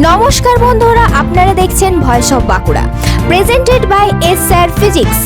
নমস্কার বন্ধুরা, আপনারা দেখছেন voice of Bankura, presented by S sir physics,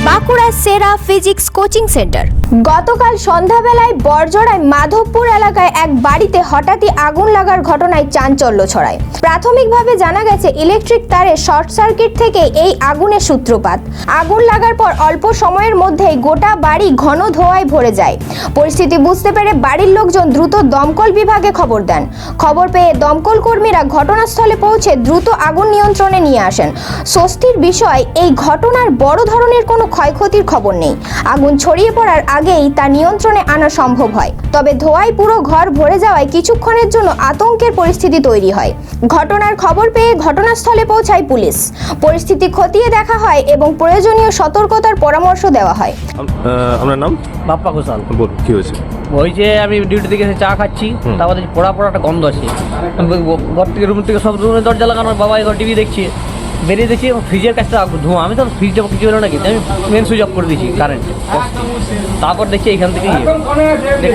Bankura সেরা ফিজিক্স কোচিং সেন্টার। গতকাল সন্ধ্যাবেলায় বড়জোড়ায় মাধবপুর এলাকায় এক বাড়িতে হঠাৎই আগুন লাগার ঘটনায় চাঞ্চল্য ছড়ায়। প্রাথমিকভাবে জানা গেছে ইলেকট্রিক তারে শর্ট সার্কিট থেকে এই আগুনের সূত্রপাত। আগুন লাগার পর অল্প সময়ের মধ্যেই গোটা বাড়ি ঘন ধোঁয়ায় ভরে যায়। পরিস্থিতি বুঝতে পেরে বাড়ির লোকজন দ্রুত দমকল বিভাগে খবর দেন। খবর পেয়ে দমকল কর্মীরা ঘটনাস্থলে পৌঁছে দ্রুত আগুন নিয়ন্ত্রণে নিয়ে আসেন। স্বস্তির বিষয়, এই ঘটনার বড় ধরনের কোনো ক্ষয়ক্ষতির খবর নেই। আগুন ছড়িয়ে পড়ার আগেই তা নিয়ন্ত্রণে আনা সম্ভব হয়। তবে ধোঁয়ায় পুরো ঘর ভরে যাওয়ায় কিছুক্ষণের জন্য আতঙ্কের পরিস্থিতি তৈরি হয়। ঘটনার খবর পেয়ে ঘটনাস্থলে পৌঁছায় পুলিশ। পরিস্থিতি খতিয়ে দেখা হয় এবং প্রয়োজনীয় সতর্কতার পরামর্শ দেওয়া হয়। আপনার নাম? বাপ্পা ঘোষাল। বলুন, কি হয়েছে? ওই যে আমি ডিউটি থেকে এসে চা খাচ্ছি, তারপরে পোড়া একটা গন্ধ আছে। ঘর থেকে রুম থেকে সব রুমের দরজা লাগানো, বাবা এবার টিভি দেখছি, বেরিয়ে দেখছি ফ্রিজের কাছে ধোঁয়া। আমি তো ফ্রিজ কিছু হলো নাকি, আমি মেন সুইচ অফ করে দিয়েছি কারেন্ট। তারপর দেখছি এখান থেকে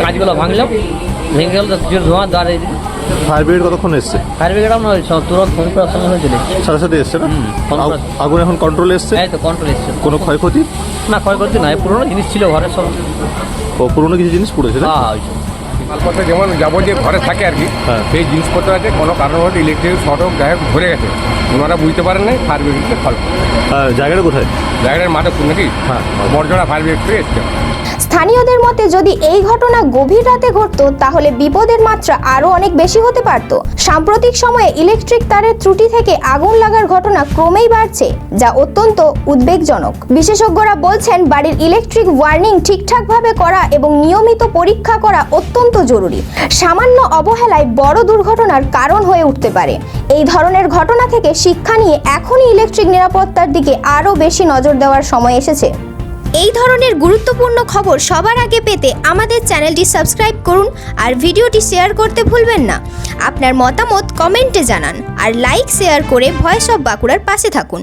কাঁচগুলো ভাঙলাম, ভেঙে গেল ধোঁয়া দাঁড়িয়ে। ফায়ার ব্রিগেড কতক্ষণ এসছে? ফায়ার ব্রিগেড আমরা তুরন্ত ফোন করার সঙ্গে চলে এসেছি। সাথে সাথে এসছে না? আগুন এখন কন্ট্রোলে এসছে? এই তো কন্ট্রোল এসছে। কোনো ক্ষয়ক্ষতি? না, ক্ষয়ক্ষতি নয়, পুরোনো জিনিস ছিল ঘরের সব। ও, পুরোনো কিছু জিনিস পড়েছে না? হ্যাঁ, মালপত্র যেমন যাবতীয় ঘরে থাকে আর কি, হ্যাঁ। সেই জিনিসপত্র আছে কোনো কারণবশত ইলেকট্রিক শর্ট যাই হোক ধরে গেছে, ওনারা বুঝতে পারেন নাই, ফায়ার ব্রিগেডকে কল করে। জায়গাটা কোথায়? জায়গাটার মাধবপুর নাকি? হ্যাঁ। বড়জোড়া ফায়ার ব্রিগেড থেকে এসছে। স্থানীয়দের মতে যদি এই ঘটনা গভীর রাতে ঘটতো তাহলে বিপদের মাত্রা আরো অনেক বেশি হতে পারত। সাম্প্রতিক সময়ে ইলেকট্রিক তারের ত্রুটি থেকে আগুন লাগার ঘটনা ক্রমেই বাড়ছে, যা অত্যন্ত উদ্বেগজনক। বিশেষজ্ঞরা বলছেন বাড়ির ইলেকট্রিক ওয়ার্নিং ঠিকঠাকভাবে করা এবং নিয়মিত পরীক্ষা করা অত্যন্ত জরুরি। সামান্য অবহেলায় বড় দুর্ঘটনার কারণ হয়ে উঠতে পারে। এই ধরনের ঘটনা থেকে শিক্ষা নিয়ে এখনই ইলেকট্রিক নিরাপত্তার দিকে আরো বেশি নজর দেওয়ার সময় এসেছে। এই ধরনের গুরুত্বপূর্ণ খবর সবার আগে পেতে আমাদের চ্যানেলটি সাবস্ক্রাইব করুন আর ভিডিওটি শেয়ার করতে ভুলবেন না। আপনার মতামত কমেন্টে জানান আর লাইক শেয়ার করে ভয়েস অফ বাঁকুড়ার পাশে থাকুন।